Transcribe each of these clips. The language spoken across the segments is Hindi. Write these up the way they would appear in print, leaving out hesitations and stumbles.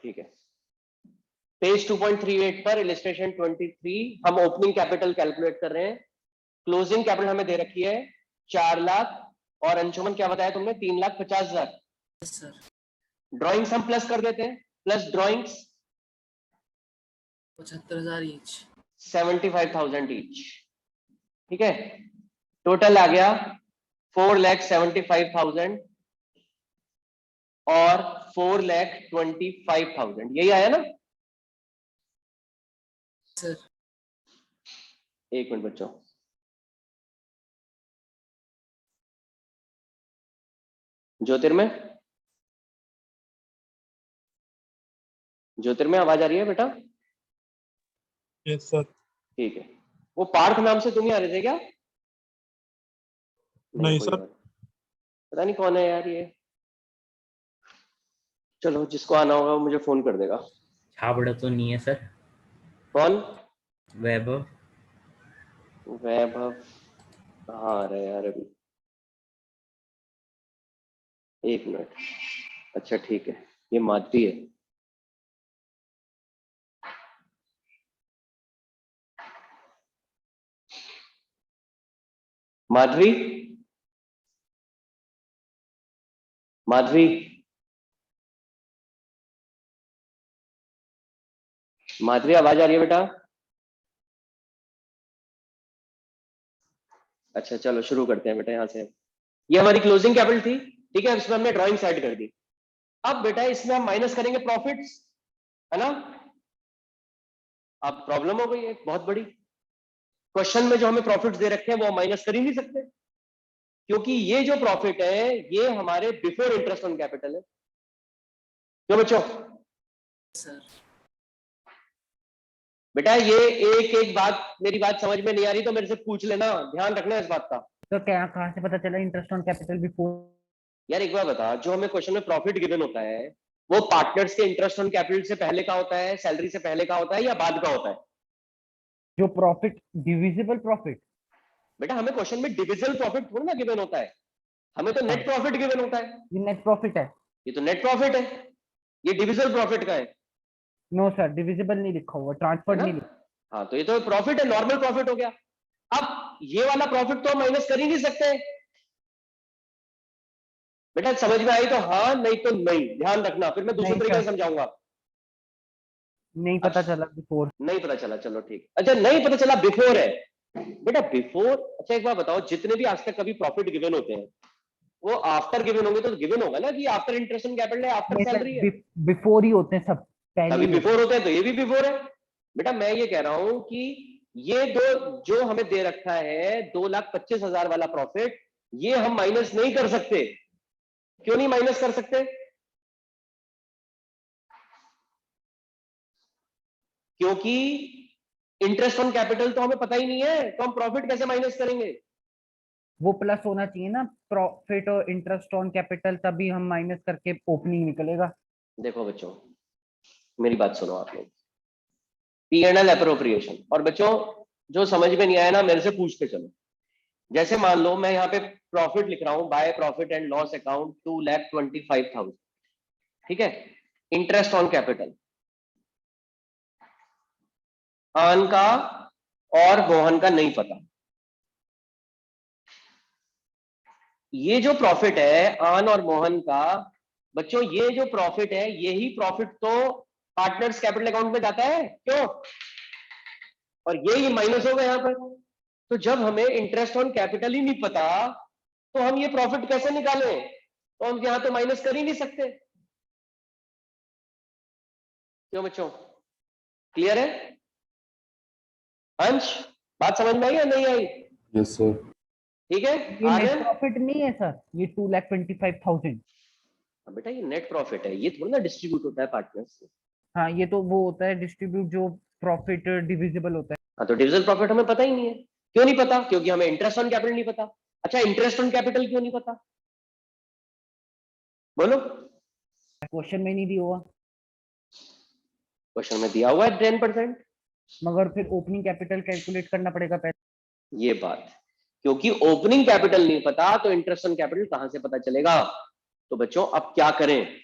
ठीक है, पेज 2.38 पर इलिस्ट्रेशन 23 हम ओपनिंग कैपिटल कैलकुलेट कर रहे हैं। क्लोजिंग कैपिटल हमें दे रखी है 4 लाख और अंशुमन क्या बताया तुमने 3,50,000। सर ड्रॉइंग्स हम प्लस कर देते हैं, प्लस ड्रॉइंग्स 75,000 ईच, 75,000 ईच। ठीक है, टोटल आ गया 4,75,000 और 4,25,000, यही आया ना? सर एक मिनट बच्चों, ज्योतिर्मय, ज्योतिर्मय आवाज आ रही है बेटा? Yes sir. ठीक है, वो पार्थ नाम से तुम ही आ रहे थे क्या? नहीं कोई सर। और। पता नहीं कौन है यार ये। चलो जिसको आना होगा वो मुझे फोन कर देगा। छाबड़ा तो नहीं है सर? कौन? वैभव। वैभव कहाँ आ रहे यार अभी? एक मिनट। अच्छा ठीक है, ये माधवी है। माधवी, माधवी, माधवी आवाज आ रही है बेटा? अच्छा चलो शुरू करते हैं बेटा यहाँ से। ये हमारी क्लोजिंग कैपिटल थी, ठीक है, इसमें हमने ड्राइंग ऐड कर दी। अब बेटा इसमें हम माइनस करेंगे प्रॉफिट्स, है ना? अब प्रॉब्लम हो गई है बहुत बड़ी। क्वेश्चन में जो हमें प्रॉफिट्स दे रखे हैं वो माइनस कर ही नहीं सकते, क्योंकि ये जो प्रॉफिट है ये हमारे बिफोर इंटरेस्ट ऑन कैपिटल है। क्यों बच्चों? सर बेटा ये एक एक बात, मेरी बात समझ में नहीं आ रही तो मेरे से पूछ लेना, ध्यान रखना इस बात का। तो क्या कहाँ से पता चला इंटरेस्ट ऑन कैपिटल बिफोर? यार एक बार बता, जो हमें क्वेश्चन में प्रॉफिट गिवन होता है वो पार्टनर्स के इंटरेस्ट ऑन कैपिटल से पहले का होता है, सैलरी से पहले का होता है या बाद का होता है? जो प्रॉफिट डिविजिबल प्रॉफिट। बेटा हमें क्वेश्चन में डिविजिबल प्रॉफिट थोड़ा ना गिवन होता है, हमें तो नेट प्रॉफिट गिवन होता है। ये नेट प्रॉफिट है। ये तो नेट प्रॉफिट है, ये डिविजिबल प्रॉफिट का है नो सर, डिविजिबल नहीं लिखा हुआ, ट्रांसफर ना? नहीं लिखा। हाँ तो ये तो प्रॉफिट है, नॉर्मल प्रॉफिट हो गया। अब ये वाला प्रॉफिट तो माइनस कर ही नहीं सकते। बेटा समझ में आई तो हाँ, नहीं तो नहीं, ध्यान रखना, फिर मैं दूसरे नहीं तरीके से सर, समझाऊंगा। नहीं पता चला बिफोर। नहीं पता चला, चलो ठीक। अच्छा नहीं पता चला, बिफोर है बेटा, बिफोर। अच्छा एक बार बताओ, जितने भी आज तक कभी प्रॉफिट गिवन होते हैं वो आफ्टर गिवन होंगे तो गिवन होगा ना कि आफ्टर इंटरेस्ट ऑन कैपिटल है, आफ्टर नहीं सैलरी है। सर, बिफोर ही होते हैं सब, पहले तभी ही होते बिफोर होते हैं तो ये भी बिफोर है। बेटा मैं ये कह रहा हूं कि ये दो जो हमें दे रखा है 2,25,000 वाला प्रॉफिट, ये हम माइनस नहीं कर सकते। क्यों नहीं माइनस कर सकते? क्योंकि इंटरेस्ट ऑन कैपिटल तो हमें पता ही नहीं है, तो हम प्रॉफिट कैसे माइनस करेंगे? हैं। वो प्लस होना चाहिए ना, प्रॉफिट और इंटरेस्ट ऑन कैपिटल, तभी हम माइनस करके ओपनिंग निकलेगा। देखो बच्चों मेरी बात सुनो आप लोग, P&L अप्रोप्रिएशन। और बच्चों जो समझ में नहीं आया ना मेरे से पूछते चलो। जैसे मान लो मैं यहाँ पे प्रॉफिट लिख रहा हूं, by profit and loss account 2,25,000, ठीक है, इंटरेस्ट ऑन कैपिटल आन का और मोहन का नहीं पता। ये जो प्रॉफिट है आन और मोहन का, बच्चों ये जो प्रॉफिट है यही प्रॉफिट तो पार्टनर्स कैपिटल अकाउंट में जाता है, क्यों? और ये माइनस होगा यहाँ पर। तो जब हमें इंटरेस्ट ऑन कैपिटल ही नहीं पता तो हम ये प्रॉफिट कैसे निकालें? तो हम यहां तो माइनस कर ही नहीं सकते। क्यों बच्चों, क्लियर है? अंश बात समझ में आई या नहीं आई? Yes sir. ठीक है ये आगे। नेट प्रॉफिट नहीं है सर, ये 2,25,000। बेटा ये नेट प्रॉफिट है, ये थोड़ा ना डिस्ट्रीब्यूट होता है पार्टनर्स से। हाँ, ये तो वो होता है डिस्ट्रीब्यूट, जो प्रॉफिट डिविजिबल होता है। हाँ तो डिविजिबल प्रॉफिट हमें पता ही नहीं है। क्यों नहीं पता? क्योंकि हमें इंटरेस्ट ऑन कैपिटल नहीं पता। अच्छा इंटरेस्ट ऑन कैपिटल क्यों नहीं पता बोलो? क्वेश्चन में नहीं दिया हुआ। क्वेश्चन में दिया हुआ है 10%। मगर फिर ओपनिंग कैपिटल कैलकुलेट करना पड़ेगा पहले। ये बात, क्योंकि ओपनिंग कैपिटल नहीं पता तो इंटरेस्ट ऑन कैपिटल कहां से पता चलेगा? तो बच्चों अब क्या करें?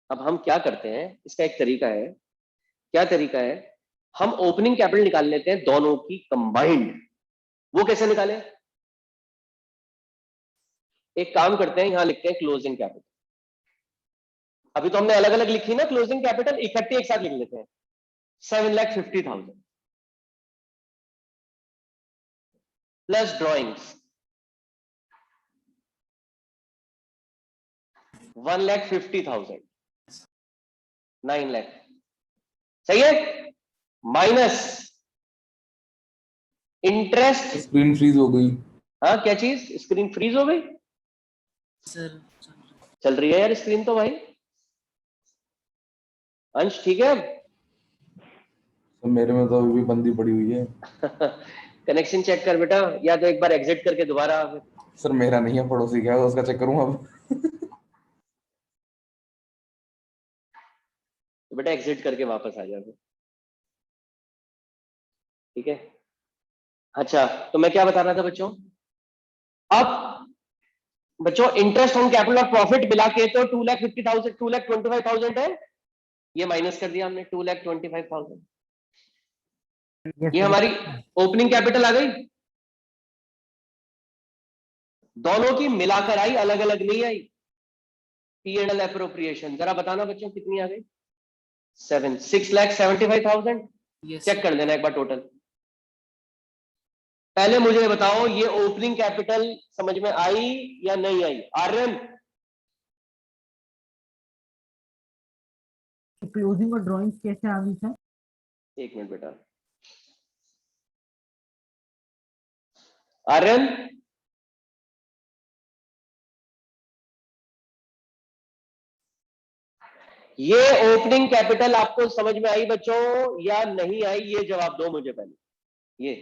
अब हम क्या करते हैं, इसका एक तरीका है। क्या तरीका है? हम ओपनिंग कैपिटल निकाल लेते हैं दोनों की कंबाइंड। वो कैसे निकालें? एक काम करते हैं, यहां लिखते हैं क्लोजिंग कैपिटल। अभी तो हमने अलग अलग लिखी ना क्लोजिंग कैपिटल, इकट्ठी एक साथ लिख लेते हैं। 7,50,000 प्लस ड्रॉइंग्स 1,50,000, 9 लाख। सही है? Minus interest. स्क्रीन फ्रीज हो गई। हाँ, क्या चीज? स्क्रीन फ्रीज हो गई? सर चल रही है यार स्क्रीन तो भाई। अंश ठीक है? तो मेरे में तो अभी भी बंदी पड़ी हुई है। कनेक्शन चेक कर बेटा, या तो एक बार एग्जिट करके दोबारा आ। सर मेरा नहीं है, पड़ोसी का है, उसका चेक करूं अब? तो बेटा एग्जिट करके वापस आ जाओ, ठीक है? अच्छा, तो मैं क्या बता रहा था बच्चों? अब बच्चों इंटरेस्ट ऑन कैपिटल और प्रॉफिट मिला के तो 2,50,000 2,25,000 है। ये माइनस कर दिया हमने, 2,25,000। Yes, ये sir. हमारी ओपनिंग कैपिटल आ गई। दोनों की मिलाकर आई, अलग अलग नहीं आई। P&L अप्रोप्रिएशन जरा बताना बच्चों कितनी आ गई? 6,75,000। यस चेक कर देना एक बार टोटल। पहले मुझे बताओ, ये ओपनिंग कैपिटल समझ में आई या नहीं आई? आर्यन, क्लोजिंग और ड्राइंग्स कैसे आ गई सर? एक मिनट बेटा। आर्यन, ये ओपनिंग कैपिटल आपको समझ में आई बच्चों या नहीं आई? ये जवाब दो मुझे पहले। ये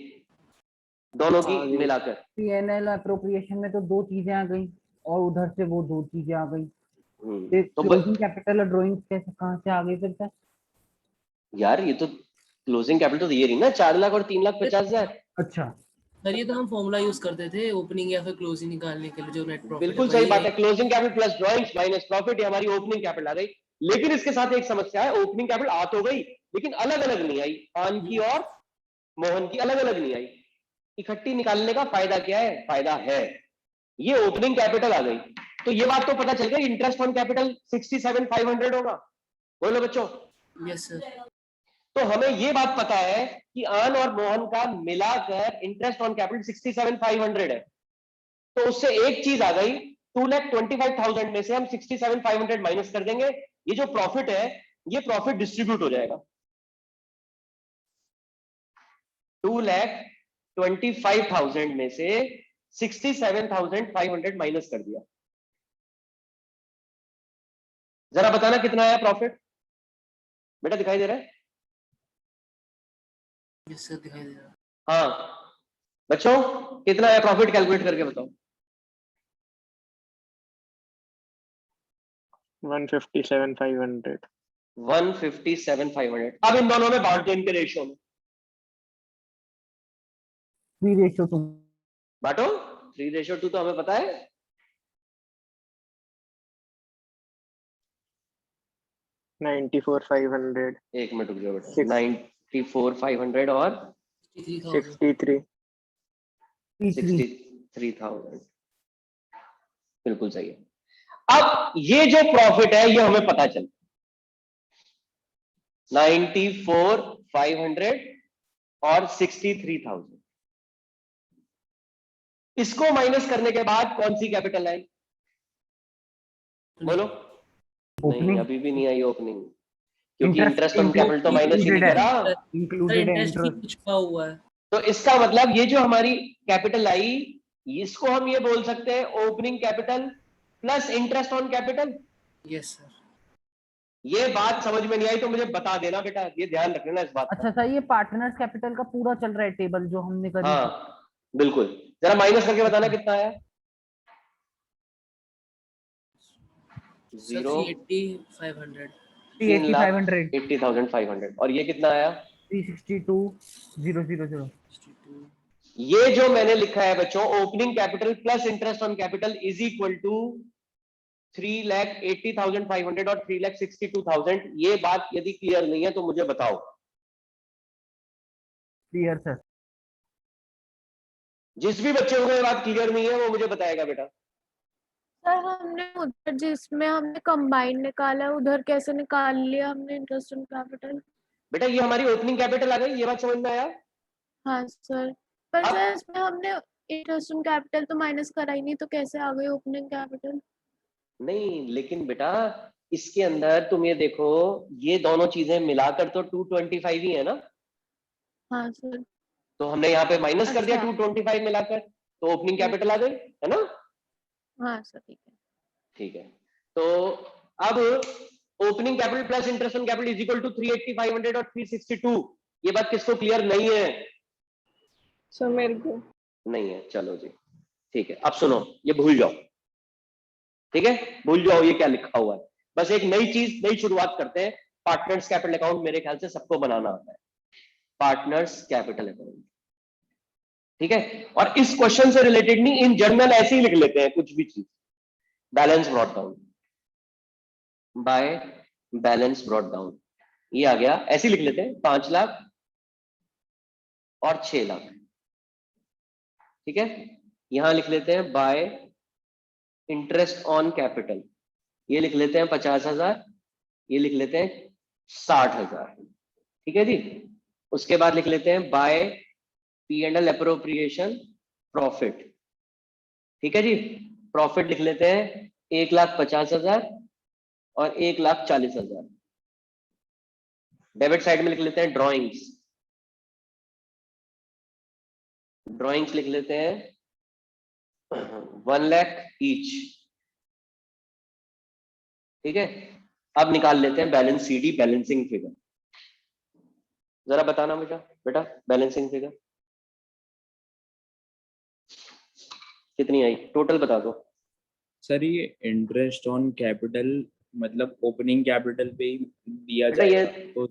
दोनों की मिलाकर P&L अप्रोप्रिएशन में तो दो चीजें आ गई और उधर से वो दो चीजें आ गई। तो क्लोजिंग कैपिटल और ड्राइंग्स कैसे कहां से आ गई फिर सर? यार ये तो क्लोजिंग कैपिटल तो ये रही ना, 4 लाख और 3,50,000। अच्छा, सर, ये तो हम फॉर्मूला यूज करते थे ओपनिंग या फिर क्लोजिंग निकालने के लिए, जो नेट प्रॉफिट बिल्कुल सही बात है। Closing capital plus drawings minus profit, ये हमारी ओपनिंग कैपिटल आ गई। लेकिन इसके साथ एक समस्या है, ओपनिंग कैपिटल आ तो गई लेकिन अलग अलग नहीं आई। आन की और मोहन की अलग अलग नहीं आई। इकट्ठी निकालने का फायदा क्या है? फायदा है ये ओपनिंग कैपिटल आ गई। तो ये बात तो पता चल गई, इंटरेस्ट ऑन कैपिटल 67,500 होगा। बोलो बच्चों। Yes sir. तो हमें ये बात पता है कि आन और मोहन का मिलाकर इंटरेस्ट ऑन कैपिटल 67,500 है। तो उससे एक चीज आ गई, 2,25,000 में से हम 67,500 माइनस कर देंगे। ये जो प्रॉफिट है, ये प्रॉफिट डिस्ट्रीब्यूट हो जाएगा। 2,25,000 में से 67,500 माइनस कर दिया। जरा बताना कितना आया प्रॉफिट? बेटा दिखाई दे रहा है? यस सर, दिखाई दे रहा है। हाँ बच्चों, कितना आया प्रॉफिट? कैलकुलेट करके बताओ। 157,500। 157,500। अब इन दोनों में बांट दो इनके रेशियो में। 3:2 बांटो। 3:2 तो हमें पता है। 94,500। एक मिनट रुक जाओ बेटा। 94,500 और 63,000। 63। 63,000 बिल्कुल सही है। अब ये जो प्रॉफिट है ये हमें पता चल, 94,500 और 63,000। इसको माइनस करने के बाद कौन सी कैपिटल आई? बोलो। नहीं, ओपनिंग अभी भी नहीं आई ओपनिंग, क्योंकि इंटरेस्ट ऑन include- कैपिटल तो माइनस ही नहीं included है। करा। सर, इंक्लूडेड है इंटरेस्ट भी इंटरेस्ट। छुपा हुआ है। तो इसका मतलब ये जो हमारी कैपिटल आई, इसको हम ये बोल सकते हैं opening capital plus interest on capital. Yes sir. ये बात समझ में नहीं आई तो मुझे बता देना बेटा, ये ध्यान रख लेना इस बात का। अच्छा सर, ये पार्टनर्स कैपिटल का पूरा चल रहा है टेबल जो हमने करी थी। हाँ बिल्कुल, जरा माइनस करके बताना कितना आया? सर 0 380,500। 3,80,500। और ये कितना आया? 362,000। 62। ये जो मैंने लिखा है बच्चों, opening capital plus interest on capital is equal to 3,80,500 और 3,62,000, ये बात यदि क्लियर नहीं है तो मुझे बताओ। Clear sir. जिस भी बच्चे को ये बात क्लियर नहीं है वो मुझे बताएगा बेटा। सर हमने उधर जिसमें हमने कंबाइंड निकाला है उधर कैसे निकाल लिया हमने इंटरेस्ट ऑन कैपिटल? बेटा ये हमारी ओपनिंग कैपिटल आ गई, ये बात समझ में आया? हाँ सर, पर अब- सर इसमें हमने इंटरेस्ट ऑन कैपिटल तो माइनस करा ही नहीं, तो कैसे आ गई ओपनिंग कैपिटल? नहीं लेकिन बेटा इसके अंदर तुम ये देखो, ये दोनों चीजें मिलाकर तो 225 ही है ना, हाँ सर। तो हमने यहाँ पे माइनस कर दिया अच्छा। 225 मिलाकर, तो ओपनिंग कैपिटल आ गई है ना। हाँ सर ठीक है। ठीक है, तो अब opening capital plus interest on capital is equal to 380, 500 और 362, ये बात किसको क्लियर नहीं है? सर मेरे को नहीं है, चलो जी ठीक है। अब सुनो, ये भूल जाओ, ठीक है, भूल जाओ ये क्या लिखा हुआ है। बस एक नई चीज, नई शुरुआत करते हैं। पार्टनर्स कैपिटल अकाउंट मेरे ख्याल से सबको बनाना आता है, पार्टनर्स कैपिटल अकाउंट, ठीक है। और इस क्वेश्चन से रिलेटेड नहीं, इन जनरल ऐसे ही लिख लेते हैं कुछ भी चीज। Balance brought down by balance brought down, ये आ गया, ऐसे ही लिख लेते हैं 5 लाख और 6 लाख, ठीक है। यहां लिख लेते हैं बाय इंटरेस्ट ऑन कैपिटल, ये लिख लेते हैं 50,000, ये लिख लेते हैं 60,000, ठीक है जी। उसके बाद लिख लेते हैं बाय P&L अप्रोप्रिएशन प्रॉफिट, ठीक है जी। प्रॉफिट लिख लेते हैं 1,50,000 और 1,40,000। डेबिट साइड में लिख लेते हैं ड्रॉइंग्स, ड्रॉइंग्स लिख लेते हैं 1 लाख ईच, ठीक है। अब निकाल लेते हैं बैलेंस CD, बैलेंसिंग फिगर। जरा बताना मुझे बेटा, बैलेंसिंग फिगर कितनी आई, टोटल बता दो। सर ये इंटरेस्ट ऑन कैपिटल मतलब ओपनिंग कैपिटल पे ही दिया बेटा जाएगा ये तो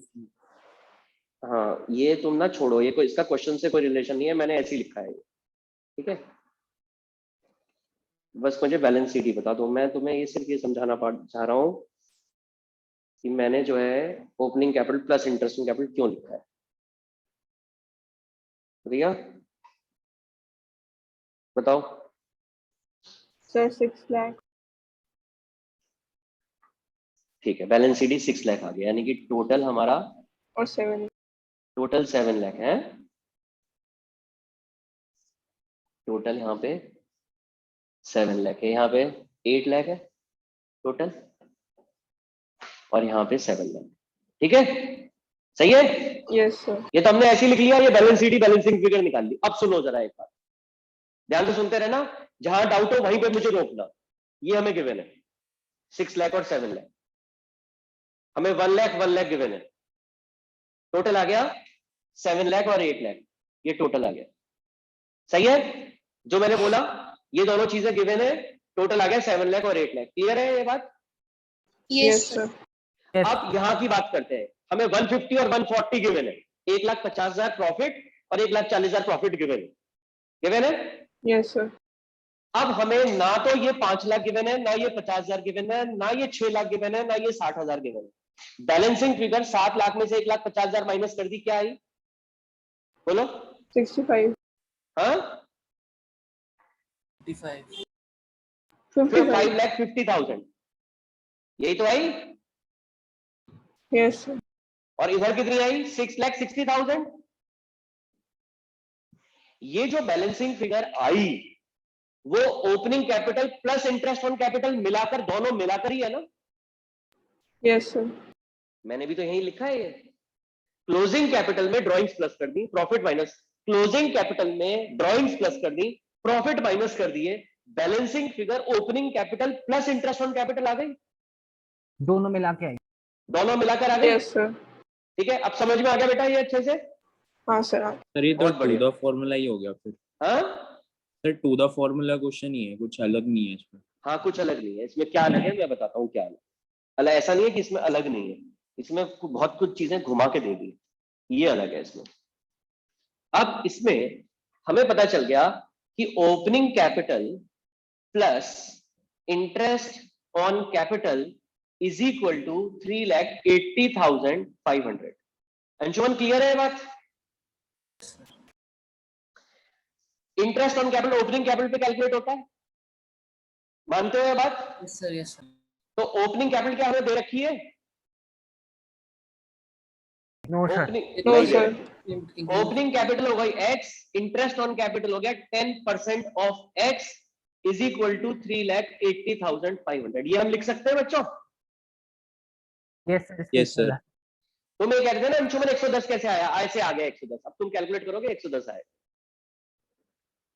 हाँ, ये तुम ना छोड़ो, ये कोई इसका क्वेश्चन से कोई रिलेशन नहीं है, मैंने ऐसे ही लिखा है, ठीक है। बस मुझे बैलेंस CD बता दो। मैं तुम्हें ये सिर्फ ये समझाना चाह रहा हूँ कि मैंने जो है opening capital plus interest on capital क्यों लिखा है। रिया बताओ। सर 6 लाख ठीक है, बैलेंस CD 6 लाख आ गया, यानी कि टोटल हमारा और 7 टोटल 7 लाख है। टोटल यहाँ पे 7 लाख है, यहाँ पे 8 लाख है टोटल, और यहाँ पे 7 लाख, ठीक है, सही है। Yes sir. ये तो हमने ऐसे ही लिख लिया, ये बैलेंस CD बैलेंसिंग फिगर निकाल ली। अब सुनो जरा एक बात, ध्यान से सुनते रहना, जहां डाउट हो वहीं पे मुझे रोकना। ये हमें गिवन है 6 लाख और 7 लाख, हमें 1 लाख गिवन है, टोटल आ गया 7 लाख और 8 लाख, ये टोटल आ गया, सही है। जो मैंने बोला ये दोनों चीजें गिवन है, टोटल आ गया 7 लाख और 8 लाख। क्लियर है ये बात? Yes sir. अब यहां की बात करते हैं, हमें 150 और 140 गिवन है, 1,50,000 प्रॉफिट और 1,40,000 प्रॉफिट गिवन है। Yes sir. अब हमें ना तो ये 5 लाख गिवन है, ना ये 50,000 गिवन है, ना ये 6 लाख गिवन है, ना ये 60,000 गिवन है। बैलेंसिंग फिगर 7 लाख में से 1,50,000 माइनस कर दी, क्या आई बोलो? 65 हाँ 55 5 लाख 50,000, यही तो आई। Yes sir. और इधर कितनी आई? 6 लाख 60,000। ये जो बैलेंसिंग फिगर आई वो opening capital plus interest on capital मिलाकर, दोनों मिलाकर ही है ना। Yes sir. मैंने भी तो यही लिखा है, क्लोजिंग कैपिटल में ड्रॉइंग्स प्लस कर दी, प्रॉफिट माइनस, क्लोजिंग कैपिटल में ड्रॉइंग्स प्लस कर दी, प्रॉफिट माइनस कर दिए, balancing figure opening capital plus interest on capital आ गई, दोनों मिला के आई। दोनों मिलाकर आ गई। Yes sir. ठीक है, अब समझ में आ गया बेटा ये अच्छे से? हाँ सर। सर ये तो बहुत टू बढ़िया। द फॉर्मूला ही हो गया फिर। हाँ sir to the formula question ही है, कुछ अलग नहीं है इसमें। हाँ, कुछ अलग नहीं है इसमें। क्या अलग है मैं बताता हूँ क्या अलग। अलग ऐसा नहीं है कि इसमें अलग नहीं है, इसमें बहुत कुछ चीजें घुमा के दे दी, ये अलग है इसमें। अब इसमें हमें पता चल गया कि opening capital plus interest on capital is equal to 3,80,500। Anshuman clear है बात? Interest on capital opening capital पे कैलकुलेट होता है, मानते हो ये बात? Yes sir, yes sir. तो ओपनिंग कैपिटल क्या हमें दे रखी है? नो सर, ओपनिंग नो नहीं दे सर। रखी। ओपनिंग कैपिटल हो गई x, इंटरेस्ट ऑन कैपिटल हो गया 10% of x is equal to 3,80,500। ये हम लिख सकते हैं बच्चों? Yes sir, Yes, sir. तुम ये कहते थे ना अंशुमन 110 कैसे आया? ऐसे आ गया 110, अब तुम कैलकुलेट करोगे 110 आएगा।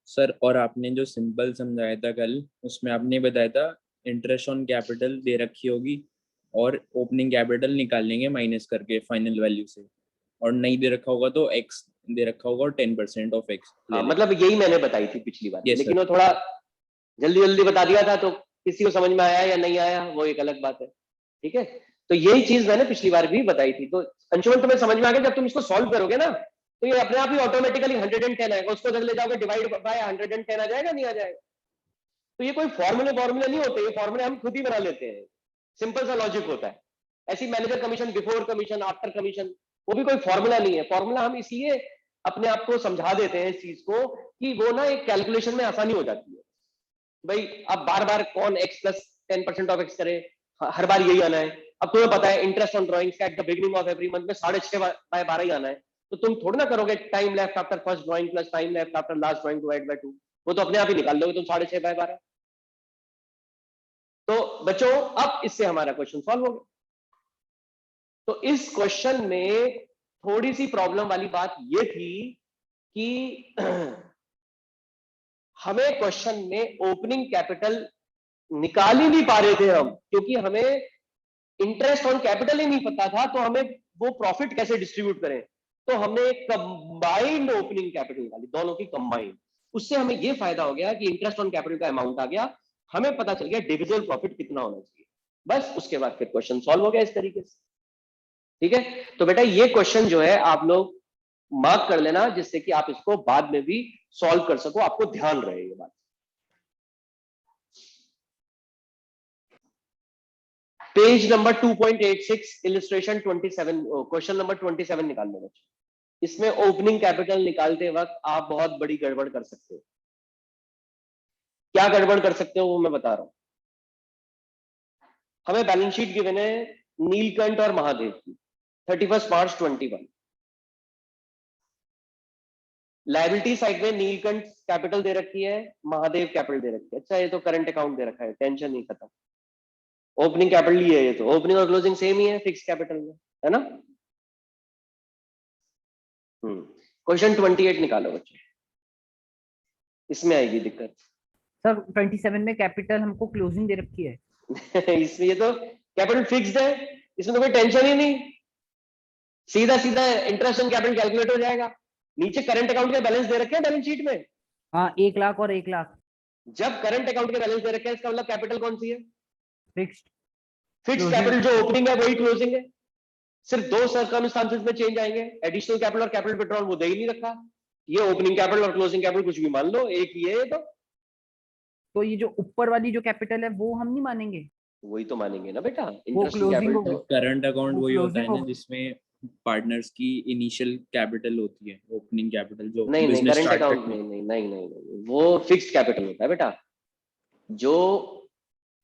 सर और आपने जो सिंपल समझाया था कल, उसमें आपने बताया था इंटरेस्ट ऑन कैपिटल दे रखी होगी और ओपनिंग कैपिटल निकाल लेंगे माइनस करके फाइनल वैल्यू से, और नहीं दे रखा होगा तो एक्स दे रखा होगा और 10% ऑफ एक्स। हाँ, मतलब यही मैंने बताई थी पिछली बार, Yes, लेकिन वो थोड़ा जल्दी जल्दी बता दिया था, तो किसी को समझ में आया या नहीं आया वो एक अलग बात है। ठीक है, तो यही चीज मैंने पिछली बार भी बताई थी। तो अंशुमन तुम्हें समझ में आ गया? जब तुम इसको सॉल्व करोगे ना तो ये अपने आप ही ऑटोमेटिकली 110 आएगा, उसको जब ले जाओगे डिवाइड बाय 110 आ जाएगा, नहीं आ जाएगा? तो ये कोई फॉर्मूले नहीं होते, ये फॉर्मूले हम खुद ही बना लेते हैं, सिंपल सा लॉजिक होता है। ऐसी manager commission, before commission, after commission, वो भी कोई फॉर्मूला नहीं है। फॉर्मूला हम इसलिए अपने आप को समझा देते हैं इस चीज को कि वो ना एक कैलकुलेशन में आसानी हो जाती है। भाई अब बार बार कौन x प्लस 10% ऑफ x करे, हर बार यही आना है। अब तुम्हें पता है इंटरेस्ट ऑन ड्राइंग्स का at the beginning of every month में 6.5/12 ही आना है, तो तुम थोड़ा ना करोगे time left after first drawing plus time left after last drawing divide by 2, वो तो अपने आप ही निकाल लोगे तुम 6.5/12। तो बच्चों अब इससे हमारा क्वेश्चन सॉल्व हो गया। तो इस क्वेश्चन में थोड़ी सी प्रॉब्लम वाली बात ये थी कि हमें क्वेश्चन में ओपनिंग कैपिटल निकाल ही नहीं पा रहे थे हम, क्योंकि हमें इंटरेस्ट ऑन कैपिटल ही नहीं पता था, तो हमें वो प्रॉफिट कैसे डिस्ट्रीब्यूट करें। तो हमने कंबाइंड ओपनिंग कैपिटल निकाली, दोनों की कंबाइंड। उससे हमें ये फायदा हो गया कि इंटरेस्ट ऑन कैपिटल का अमाउंट आ गया, हमें पता चल गया डिविजिबल प्रॉफिट कितना होना चाहिए। बस उसके बाद फिर क्वेश्चन सॉल्व हो गया इस तरीके से। ठीक है, तो बेटा ये क्वेश्चन जो है आप लोग मार्क कर लेना, जिससे कि आप इसको बाद में भी सॉल्व कर सको, आपको ध्यान रहे ये बात। Page number 2.86 illustration 27, question number 27 निकाल लो बच्चों। इसमें ओपनिंग कैपिटल निकालते वक्त आप बहुत बड़ी गड़बड़ कर सकते हो। क्या गड़बड़ कर सकते हो वो मैं बता रहा हूं। हमें बैलेंस शीट गिवन है नीलकंठ और महादेव की 31 मार्च 21। लायबिलिटी साइड में नीलकंठ कैपिटल दे रखी है, महादेव कैपिटल दे रखी है। अच्छा, ये तो करंट अकाउंट दे रखा है, टेंशन नहीं, खत्म। ओपनिंग कैपिटल ही है, ये तो ओपनिंग और क्लोजिंग सेम ही है फिक्स कैपिटल में, है ना। क्वेश्चन 28 निकालो बच्चों, इसमें आएगी दिक्कत। सर 27 में कैपिटल हमको क्लोजिंग दे रखी है। इसमें ये तो कैपिटल फिक्स्ड है, इसमें तो कोई टेंशन ही नहीं, सीधा सीधा इंटरेस्ट ऑन कैपिटल कैलकुलेट हो जाएगा। नीचे करंट अकाउंट के बैलेंस दे रखे हैं बैलेंस शीट में। हाँ, 1 लाख और 1 लाख। जब करंट अकाउंट के बैलेंस दे रखे हैं, इसका मतलब कैपिटल कौन सी है? फिक्स्ड। फिक्स्ड कैपिटल जो ओपनिंग है वही क्लोजिंग है। सिर्फ दो सर्कमस्टांसेस में चेंज आएंगे, एडिशनल कैपिटल और कैपिटल विड्रॉल वो दे ही नहीं रखा। ये ओपनिंग कैपिटल और क्लोजिंग कैपिटल कुछ भी मान लो, एक ही है। तो ये जो ऊपर वाली जो कैपिटल है वो हम नहीं मानेंगे? वही तो मानेंगे ना बेटा, वो interest closing capital. Current account वो वही होता है closing ना होगा। जिसमें पार्टनर्स की इनिशियल कैपिटल होती है, ओपनिंग कैपिटल जो नहीं नहीं, बिजनेस करंट स्टार्ट अकाउंट करते हैं। नहीं, वो फिक्स्ड कैपिटल होता है बेटा। जो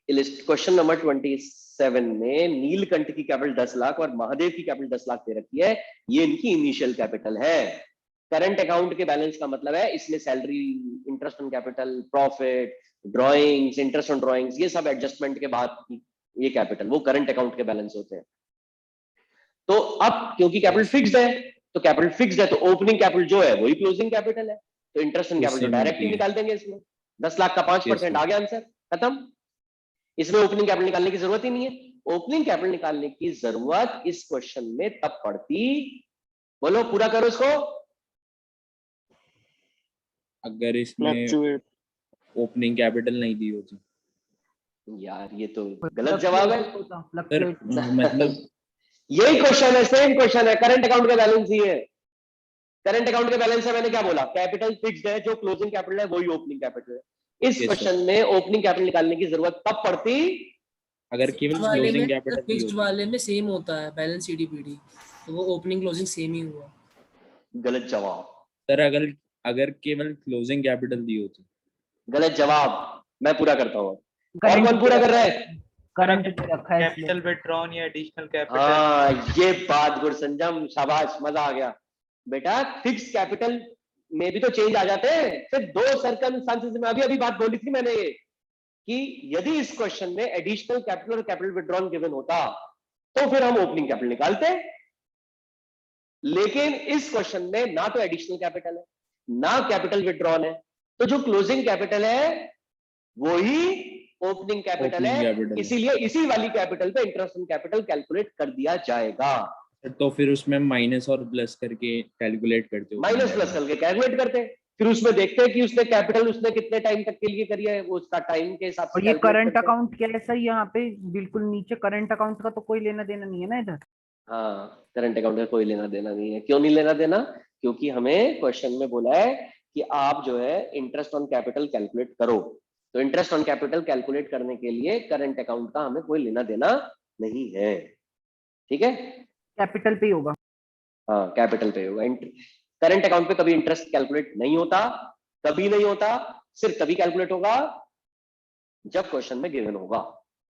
क्वेश्चन नंबर 27 में नीलकंठ की कैपिटल 10 लाख और महादेव की कैपिटल 10 लाख दे रखी है, ये इनकी इनिशियल कैपिटल है। करंट अकाउंट के बैलेंस का मतलब है इसमें salary, interest on capital, profit, drawings, interest on drawings, ये सब एडजस्टमेंट के बाद ये कैपिटल, वो करंट अकाउंट के बैलेंस होते हैं। तो अब क्योंकि कैपिटल फिक्स्ड है, तो कैपिटल फिक्स्ड है तो ओपनिंग कैपिटल जो है वही क्लोजिंग कैपिटल है, तो इंटरेस्ट ऑन कैपिटल डायरेक्ट ही निकाल देंगे इसमें। 10 लाख का 5% आ गया आंसर, खत्म। इसमें ओपनिंग कैपिटल निकालने की जरूरत ही नहीं है। ओपनिंग कैपिटल निकालने की जरूरत इस क्वेश्चन में तब पड़ती, बोलो पूरा करो इसको, अगर इसमें फ्लक्चुएट। ओपनिंग कैपिटल नहीं दी होती। यार ये तो गलत जवाब है सर मतलब यही क्वेश्चन है, सेम क्वेश्चन है, करंट अकाउंट का बैलेंस ही है। करंट अकाउंट के बैलेंस है, मैंने क्या बोला, कैपिटल फिक्स्ड है, जो क्लोजिंग कैपिटल है वही ओपनिंग कैपिटल है। इस Yes, क्वेश्चन में ओपनिंग कैपिटल निकालने की जरूरत तब पड़ती अगर केवल क्लोजिंग कैपिटल दी फिक्स्ड होती। वाले में सेम होता है बैलेंस सीडीपीडी, तो वो ओपनिंग क्लोजिंग सेम ही हुआ। गलत जवाब, सर अगर अगर केवल क्लोजिंग कैपिटल दी होती। गलत जवाब। मैं पूरा करता हूँ। और कौन पूरा कर रहा है? करंट दे रखा है इसलिए। कैपिटल विड्रॉन या एडिशनल कैपिटल। हाँ, ये बात गुरसंजम, शाबाश, मजा आ गया बेटा। फिक्स कैपिटल में भी तो चेंज आ जाते हैं। सिर्फ दो सर्कमस्टांसेस में अभी अभी बात बोली थी मैंने ये, कि यदि इस क्वेश्चन में एडिशनल कैपिटल और कैपिटल विड्रॉन गिवन होता तो फिर हम ओपनिंग कैपिटल निकालते, लेकिन इस क्वेश्चन में ना तो एडिशनल कैपिटल है ना कैपिटल विड्रॉन है, तो जो क्लोजिंग कैपिटल है वो ही ओपनिंग कैपिटल Opening है। capital है। इसीलिए इसी वाली कैपिटल पे इंटरेस्ट ऑन कैपिटल कैलकुलेट कर दिया जाएगा। तो फिर उसमें माइनस और प्लस करके कैलकुलेट करते हो। माइनस प्लस करके कैलकुलेट करते हैं, फिर उसमें देखते हैं कि उसने कैपिटल उसने कितने टाइम तक के लिए करी है, वो उसका टाइम के हिसाब से और ये calculate करंट करते हैं। अकाउंट क्या है सर, यहाँ पे बिल्कुल नीचे करंट अकाउंट का तो कोई लेना देना नहीं है ना इधर। हाँ, करंट अकाउंट का कोई लेना देना नहीं है। क्यों नहीं लेना देना? क्योंकि हमें क्वेश्चन में बोला है कि आप जो है इंटरेस्ट ऑन कैपिटल कैलकुलेट करो, तो इंटरेस्ट ऑन कैपिटल कैलकुलेट करने के लिए करंट अकाउंट का हमें कोई लेना देना नहीं है। ठीक है, कैपिटल पे ही होगा। हाँ, कैपिटल पे होगा। करंट अकाउंट पे कभी इंटरेस्ट कैलकुलेट नहीं होता, कभी नहीं होता, सिर्फ तभी कैलकुलेट होगा जब क्वेश्चन में गिवन होगा,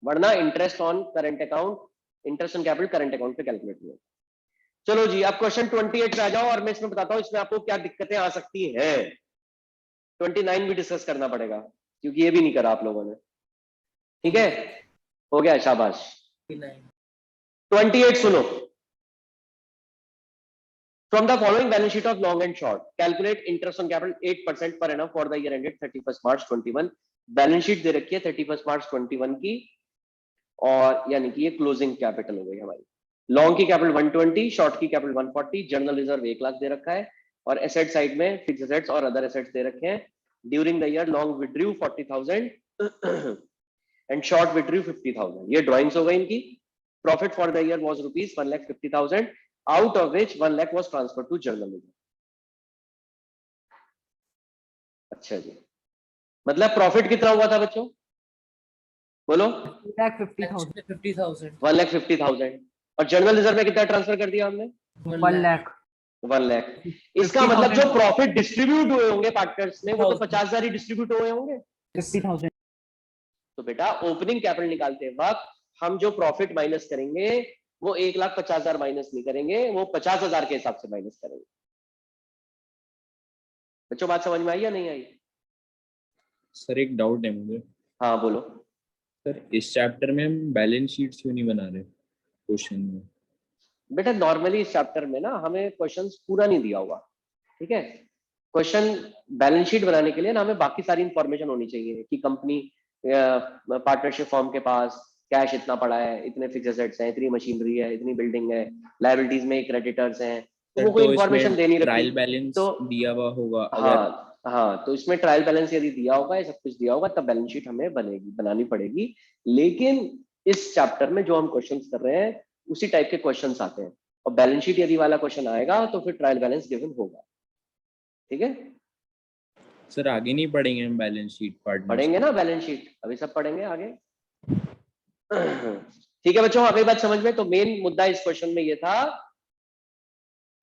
वरना interest on current account, interest on capital current account पे कैलकुलेट नहीं होगा। चलो जी, अब क्वेश्चन 28 पे आ जाओ, और मैं इसमें बताता हूं इसमें आपको क्या दिक्कतें आ सकती हैं। 29 भी डिस्कस करना पड़ेगा क्योंकि ये भी नहीं करा आप लोगों ने। ठीक है, हो गया, शाबाश। 28 सुनो। From the following balance sheet of long and short, calculate interest on capital 8% per annum for the year ended 31st March 21। Balance sheet दे रखी है 31st March 21 की, और यानी कि ये क्लोजिंग कैपिटल हो गई हमारी। लॉन्ग की कैपिटल 120, शॉर्ट की कैपिटल 140, जनरल रिजर्व 1 लाख दे रखा है, और एसेट साइड में फिक्स एसेट्स और अदर एसेट्स दे रखे हैं। During the year long withdrew 40,000 and short withdrew 50,000। ये ड्राइंग्स हो गई इनकी। Profit for the year was rupees 1,50,000, out of which 1 lakh was transferred to journal reserve। अच्छा जी, मतलब प्रॉफिट कितना हुआ था बच्चों, बोलो? 1,50,000। 1,50,000। और जनरल रिजर्व में कितना ट्रांसफर कर दिया हमने? 1 लाख। 1 लाख। इसका मतलब जो प्रॉफिट डिस्ट्रीब्यूट हुए होंगे पार्टनर्स में, वो तो 50,000 ही डिस्ट्रीब्यूट हुए होंगे। 50,000। तो बेटा ओपनिंग कैपिटल निकालते वक्त हम जो प्रॉफिट माइनस करेंगे वो 1,50,000 माइनस नहीं करेंगे, वो 50,000 के हिसाब से माइनस करेंगे। बच्चों बात समझ में आई या नहीं आई? सर एक डाउट है मुझे। हाँ बोलो। सर इस चैप्टर में हम बैलेंस शीट क्यों नहीं बना रहे क्वेश्चन में? बेटा नॉर्मली इस चैप्टर में ना हमें क्वेश्चंस पूरा नहीं दिया हुआ, ठीक है। क्वेश्चन बैलेंस शीट बनाने के लिए ना हमें बाकी सारी इंफॉर्मेशन होनी चाहिए कि कंपनी पार्टनरशिप फॉर्म के पास कैश इतना पड़ा है, इतने फिक्स एसेट्स हैं, इतनी मशीनरी है, इतनी बिल्डिंग है, लायबिलिटीज में क्रेडिटर्स हैं, तो वो कोई इंफॉर्मेशन दे नहीं रखी। ट्रायल बैलेंस तो दिया हुआ होगा अगर। हाँ हाँ, तो इसमें ट्रायल बैलेंस यदि दिया होगा, ये सब कुछ दिया होगा, तब बैलेंस शीट हमें बनानी पड़ेगी। लेकिन इस चैप्टर में जो हम क्वेश्चंस कर रहे हैं उसी टाइप के क्वेश्चंस आते हैं, और बैलेंस शीट यदि वाला क्वेश्चन आएगा तो फिर ट्रायल बैलेंस गिवन होगा। ठीक है सर आगे नहीं पढ़ेंगे हम बैलेंस शीट पार्ट? पढ़ेंगे ना बैलेंस शीट, अभी सब पढ़ेंगे आगे। ठीक है बच्चों, अगली बात समझ में। तो मेन मुद्दा इस क्वेश्चन में ये था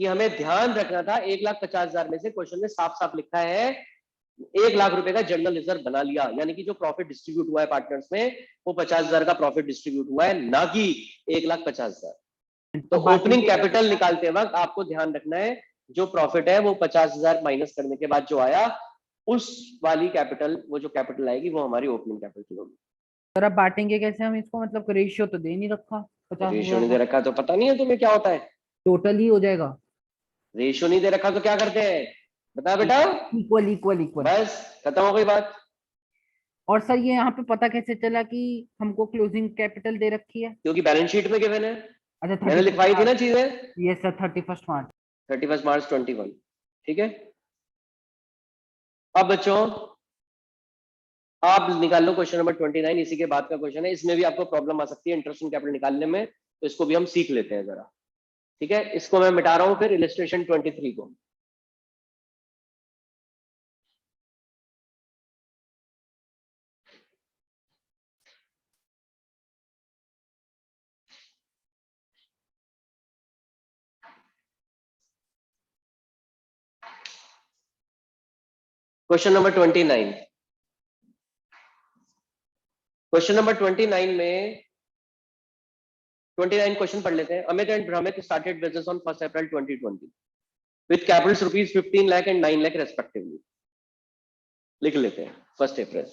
कि हमें ध्यान रखना था 1,50,000 में से क्वेश्चन में साफ साफ लिखा है 1 लाख रुपए का जनरल रिजर्व बना लिया, यानी कि जो प्रॉफिट डिस्ट्रीब्यूट हुआ है पार्टनर्स में वो 50,000 का प्रॉफिट डिस्ट्रीब्यूट हुआ है, ना कि 1,50,000। तो ओपनिंग कैपिटल निकालते वक्त आपको ध्यान रखना है जो प्रॉफिट है वो 50,000 माइनस करने के बाद जो आया उस वाली कैपिटल, वो जो कैपिटल आएगी वो हमारी ओपनिंग कैपिटल होगी। सर अब बांटेंगे कैसे हम इसको, मतलब रेशियो तो दे नहीं रखा। रेशियो नहीं दे रखा तो पता नहीं है तुम्हें क्या होता है? टोटल ही हो जाएगा। रेशियो नहीं दे रखा तो क्या करते हैं बता बेटा? Equal equal equal. बस खत्म हो गई बात। और सर ये यहाँ पे पता कैसे चला कि हमको क्लोजिंग कैपिटल दे रखी है? क्योंकि बैलेंस शीट में गिवन है, अच्छा मैंने लिखवाई थी ना चीजें। ये सर 31 मार्च। 31 मार्च 21। ठीक है, अब बच्चों आप निकाल लो क्वेश्चन नंबर 29, इसी के बाद का क्वेश्चन है। इसमें भी आपको प्रॉब्लम आ सकती है इंटरेस्ट ऑन कैपिटल निकालने में, तो इसको भी हम सीख लेते हैं जरा। ठीक है, इसको मैं मिटा रहा हूं फिर इलस्ट्रेशन 23 को। Question number 29। क्वेश्चन नंबर 29 में 29 क्वेश्चन पढ़ लेते हैं। अमित एंड भ्रमित started business on 1 April 2020 with Capitals rupees 15 lakh and 9 lakh respectively. लिख लेते हैं 1 अप्रैल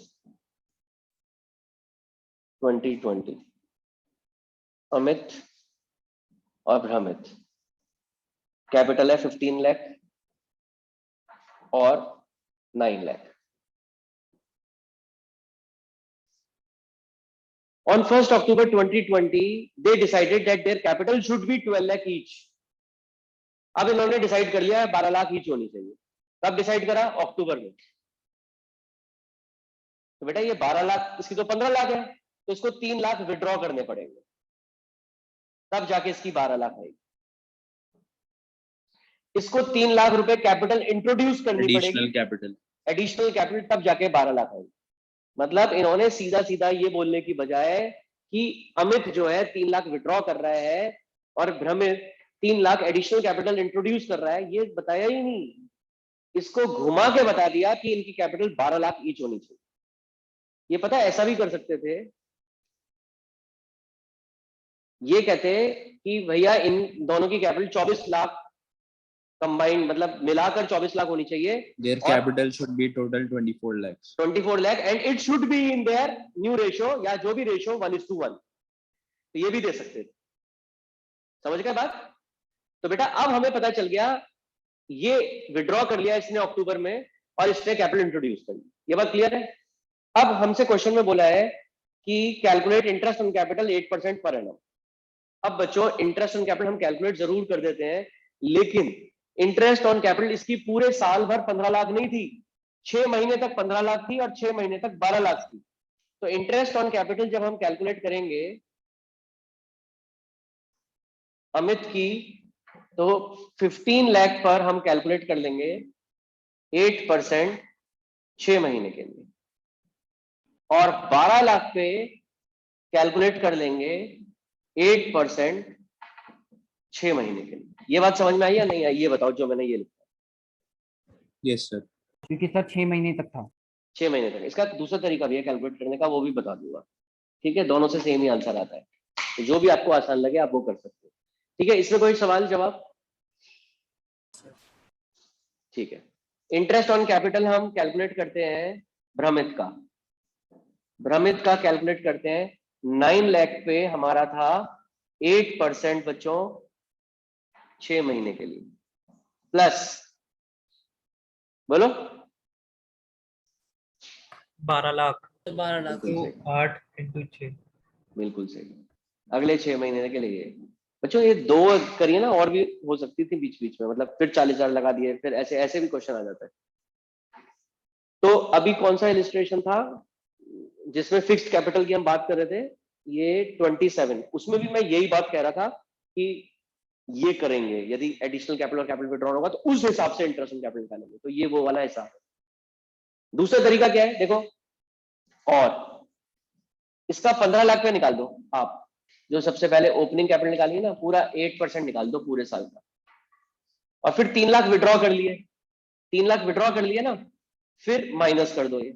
2020। अमित और भ्रमित, कैपिटल है 15 लाख और 9 lakh. On 1st October 2020, they decided that their capital should be 12 lakh each. अब इन्होंने डिसाइड कर लिया है 12 लाख ईच होनी चाहिए। कब डिसाइड करा? अक्टूबर में। तो बेटा ये 12 लाख, इसकी तो 15 लाख है, तो इसको 3 लाख विड्रॉ करने पड़ेंगे, तब जाके इसकी 12 लाख आएगी। इसको 3 लाख रुपए कैपिटल इंट्रोड्यूस करनी पड़ेगी, एडिशनल कैपिटल, एडिशनल कैपिटल, तब जाके 12 लाख आएगी। मतलब इन्होंने सीधा सीधा ये बोलने की बजाय कि अमित जो है 3 लाख विड्रॉ कर रहा है और भ्रमित 3 लाख एडिशनल कैपिटल इंट्रोड्यूस कर रहा है, ये बताया ही नहीं। इसको घुमा के बता दिया कि इनकी कैपिटल 12 लाख ईच होनी चाहिए। ये पता है ऐसा भी कर सकते थे, ये कहते कि भैया इन दोनों की कैपिटल 24 लाख कंबाइंड, मतलब मिलाकर 24 लाख होनी चाहिए। Their capital should be total 24 lakhs, 24 lakh and it should be in their new ratio, या जो भी रेशियो 1:1। तो ये भी दे सकते थे। समझ गए बात? तो बेटा अब हमें पता चल गया, ये विड्रॉ कर लिया इसने अक्टूबर में और इसने कैपिटल इंट्रोड्यूस कर लिया। ये बात क्लियर है? अब हमसे क्वेश्चन में बोला है कि calculate interest on capital 8% per annum. अब बच्चों इंटरेस्ट ऑन कैपिटल हम कैलकुलेट जरूर कर देते हैं, लेकिन इंटरेस्ट ऑन कैपिटल इसकी पूरे साल भर 15 लाख नहीं थी, 6 महीने तक 15 लाख थी और 6 महीने तक 12 लाख थी। तो इंटरेस्ट ऑन कैपिटल जब हम कैलकुलेट करेंगे अमित की, तो 15 लाख पर हम कैलकुलेट कर लेंगे 8% 6 महीने के लिए, और 12 लाख पे कैलकुलेट कर लेंगे 8% 6 महीने के लिए। ये बात समझ में आई या नहीं आई? ये बताओ जो मैंने ये लिखा। Yes sir. क्योंकि सर 6 महीने तक था। 6 महीने तक। इसका दूसरा तरीका भी है कैलकुलेट करने का, वो भी बता दूंगा। ठीक है, दोनों से सेम ही आंसर आता है, तो जो भी आपको आसान लगे आप वो कर सकते हो। ठीक है, इसमें कोई सवाल जवाब? ठीक है, इंटरेस्ट ऑन कैपिटल हम कैलकुलेट करते हैं भ्रमित का। भ्रमित का कैलकुलेट करते हैं 9 लाख पे हमारा था 8% बच्चों 6 महीने के लिए, प्लस बोलो 12 लाख 12 लाख बिल्कुल सही, 8 into 6। बिल्कुल सही। अगले 6 महीने के लिए बच्चों ये 2 करिए ना, और भी हो सकती थी बीच बीच में, मतलब फिर 40,000 लगा दिए, फिर ऐसे ऐसे भी क्वेश्चन आ जाता है। तो अभी कौन सा इलिस्ट्रेशन था जिसमें फिक्स्ड कैपिटल की हम बात कर रहे थे? ये 27, उसमें भी मैं यही बात कह रहा था कि ये करेंगे, यदि एडिशनल कैपिटल और कैपिटल विड्रॉल होगा तो उस हिसाब से इंटरेस्ट ऑन कैपिटल निकालेंगे। तो ये वो वाला हिसाब है। दूसरा तरीका क्या है देखो, और इसका 15 लाख पे निकाल दो आप, जो सबसे पहले ओपनिंग कैपिटल निकालिए ना, पूरा 8% निकाल दो पूरे साल का, और फिर 3 लाख विड्रॉ कर लिए, 3 लाख विड्रॉ कर लिए ना, फिर माइनस कर दो ये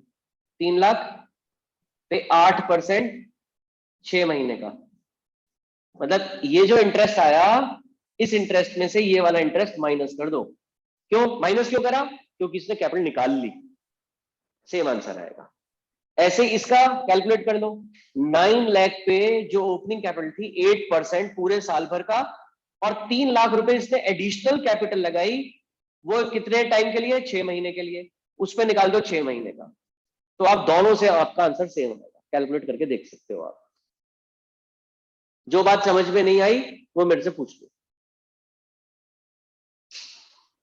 3 लाख पे 8% 6 महीने का। मतलब ये जो इंटरेस्ट आया, इस इंटरेस्ट में से ये वाला इंटरेस्ट माइनस कर दो। क्यों माइनस क्यों करा? क्योंकि इसने कैपिटल निकाल ली। सेम आंसर आएगा। ऐसे इसका कैलकुलेट कर लो, 9 लाख पे जो ओपनिंग कैपिटल थी 8% पूरे साल भर का, और 3 लाख रुपए इसने एडिशनल कैपिटल लगाई, वो कितने टाइम के लिए? 6 महीने के लिए। उस पे निकाल दो 6 महीने का। तो आप दोनों से आपका आंसर सेम होगा, कैलकुलेट करके देख सकते हो आप। जो बात समझ में नहीं आई वो मेरे से पूछ लो।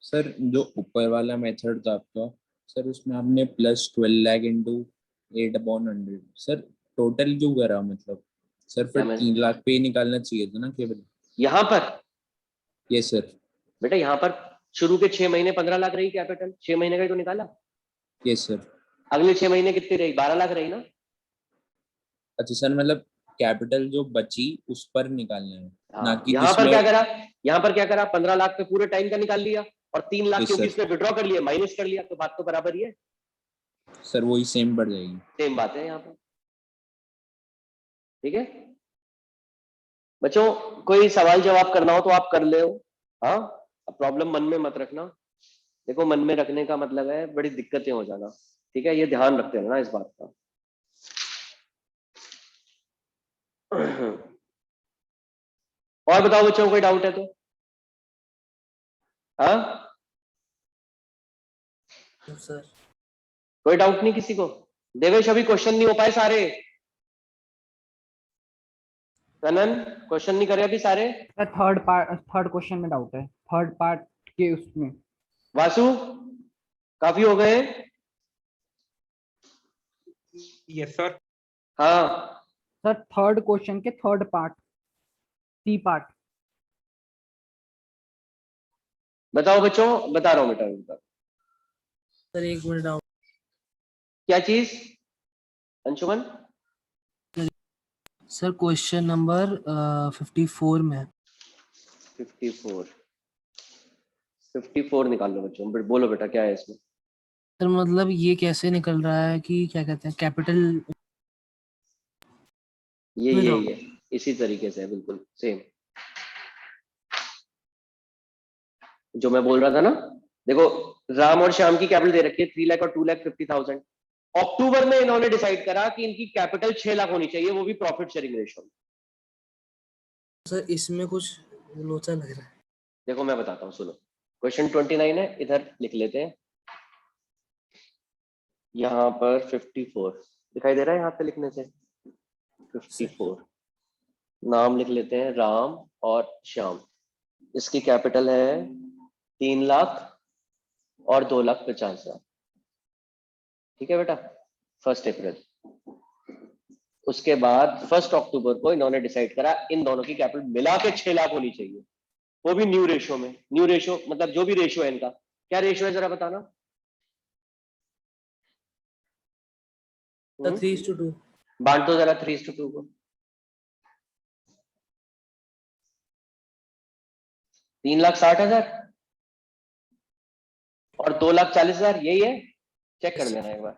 सर जो ऊपर वाला मेथड था आपका, सर उसमें आपने plus 12 lakh into 8/100, sir total क्यों करा? मतलब सर फिर 3 लाख पे ही निकालना चाहिए था ना केवल। यहाँ पर यस सर। बेटा यहाँ पर शुरू के 6 महीने 15 लाख रही कैपिटल, 6 महीने का ही तो निकाला। Yes sir. अगले 6 महीने कितनी रही? 12 लाख रही ना। अच्छा सर, मतलब कैपिटल जो बची उस पर निकालना है, ना कि यहाँ पर जिसमें- क्या करा? यहाँ पर क्या करा? 15 लाख पे पूरे टाइम का निकाल लिया, और 3 लाख Yes, क्योंकि sir. इसने विड्रॉ कर लिया, माइनस कर लिया, तो बात तो बराबर ही है। सर वही सेम बढ़ जाएगी। सेम बात है यहाँ पे, ठीक है बच्चों। कोई सवाल जवाब करना हो तो आप कर ले हो, हाँ प्रॉब्लम मन में मत रखना। देखो मन में रखने का मतलब है बड़ी दिक्कतें हो जाना, ठीक है, ये ध्यान रखते रहना इस बात का। और बताओ बच्चों, कोई डाउट है तो? हाँ सर कोई डाउट नहीं किसी को? देवेश अभी क्वेश्चन नहीं हो पाए सारे? कनन क्वेश्चन नहीं करे अभी सारे? थर्ड क्वेश्चन में डाउट है, थर्ड पार्ट के उसमें। वासु काफी हो गए? Yes sir. हाँ सर थर्ड क्वेश्चन के थर्ड पार्ट, सी पार्ट। बताओ बच्चों, बता रहा हूँ बेटा। सर एक मिनट डाउट। क्या चीज अंशुमन? सर क्वेश्चन नंबर 54 में। 54 निकाल लो बच्चों, बोलो बेटा क्या है इसमें? सर मतलब ये कैसे निकल रहा है कि क्या कहते हैं कैपिटल, ये इसी तरीके से है, बिल्कुल सेम जो मैं बोल रहा था ना। देखो राम और श्याम की कैपिटल दे रखी है 3 लाख और 2,50,000। अक्टूबर में इन्होंने डिसाइड करा कि इनकी कैपिटल 6 लाख होनी चाहिए, वो भी प्रॉफिट शेयरिंग रेशो में। सर इसमें कुछ लोचा लग रहा है। देखो मैं बताता हूँ, सुनो। क्वेश्चन 29 है, इधर लिख लेते हैं। यहाँ पर 54 दिखाई दे रहा है, यहाँ पे लिखने से 54 नाम लिख लेते हैं राम और श्याम। इसकी कैपिटल है 3 लाख और 2,50,000, ठीक है बेटा। 1 अप्रैल, उसके बाद 1 अक्टूबर को इन्होंने डिसाइड करा इन दोनों की कैपिटल मिला के 6 लाख होनी चाहिए, वो भी न्यू रेशो में। न्यू रेशो मतलब जो भी रेशो है इनका, क्या रेशो है जरा बताना? 3:2। बांट दो जरा 3:2 को। 3,60,000 और 2,40,000, यही है? चेक कर लेना एक बार।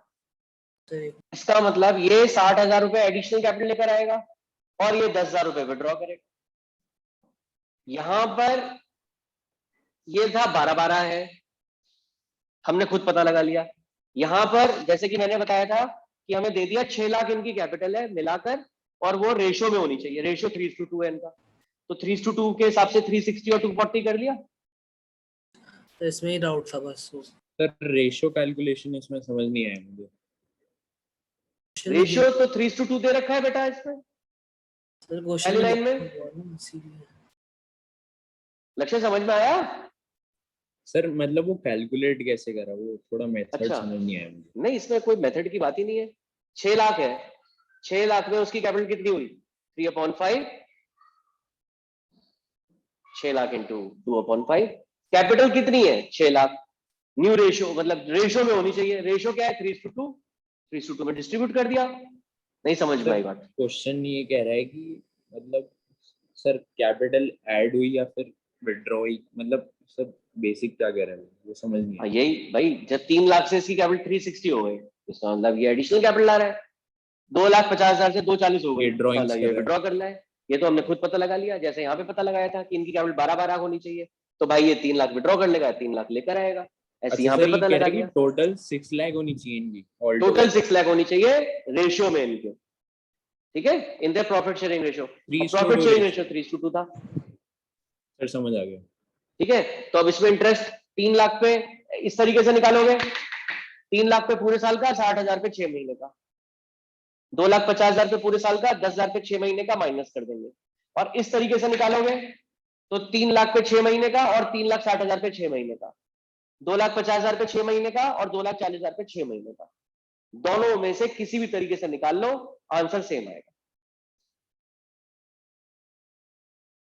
इसका मतलब ये 60,000 रुपए एडिशनल कैपिटल लेकर आएगा और ये 10,000 रुपए विड्रॉ करेगा। यहां पर ये था 12-12 है, हमने खुद पता लगा लिया। यहां पर जैसे कि मैंने बताया था कि हमें दे दिया 6 लाख इनकी कैपिटल है मिलाकर, और वो रेशो में होनी चाहिए। रेशो 3:2 है इनका, तो 3:2 के हिसाब से 360 और 240 कर लिया। तो इसमें ही डाउट था बस। सर रेशो कैलकुलेशन इसमें समझ नहीं आया मुझे। रेशियो तो 3:2 दे रखा है बेटा इसमें, सर पहली लाइन में। लक्ष्य समझ में आया? सर मतलब वो कैलकुलेट कैसे करा, वो थोड़ा मेथड अच्छा। समझ नहीं आया मुझे। नहीं, इसमें कोई मेथड की बात ही नहीं है। 6 लाख है, 6 लाख में उसकी कैपिटल कितनी हुई? 3/5। 6 लाख इंटू 2/5। कैपिटल कितनी है? 6 लाख। न्यू रेशो मतलब रेशो में होनी चाहिए। रेशो क्या है? 3:2। 3:2 में डिस्ट्रीब्यूट कर दिया। नहीं समझ में आई बात? क्वेश्चन ये कह रहा है कि मतलब सर कैपिटल ऐड हुई या फिर विड्रॉ हुई, मतलब सब बेसिक क्या कह रहा है वो समझ नहीं आया। यही भाई, जब 3 लाख से इसकी कैपिटल 360 हो गई, इसका मतलब ये एडिशनल कैपिटल ला रहा है। 2,50,000 से 240 हो गई, ये drawings मतलब कर ये रहा है। विड्रॉ करना है। ये तो हमने खुद पता लगा लिया, जैसे यहाँ पे पता लगाया था कि इनकी कैपिटल 12-12 होनी चाहिए, तो भाई ये 3 लाख विड्रॉ कर लेगा, 3 लाख लेकर आएगा। ऐसे अच्छा यहाँ सर पे ये पता कह लगा रहा है लिया। कि टोटल 6 लाख होनी चाहिए इनकी ऑल टोटल 6 लाख होनी चाहिए रेशियो में इनके, ठीक है, in the profit sharing ratio. Profit sharing ratio 3:2 था। सर समझ आ गया। ठीक है, तो अब इसमें इंटरेस्ट 3 लाख पे इस तरीके से निकालोगे। 3 लाख पे पूरे साल का, 60,000 पे 6 महीने का। 2,50,000 पे पूरे साल का, 10,000 पे 6 महीने का माइनस कर देंगे। और इस तरीके से निकालोगे तो 3 लाख पे 6 महीने का और 3,60,000 पे 6 महीने का, 2,50,000 पे 6 महीने का और 2,40,000 पे 6 महीने का। दोनों में से किसी भी तरीके से निकाल लो, आंसर सेम आएगा।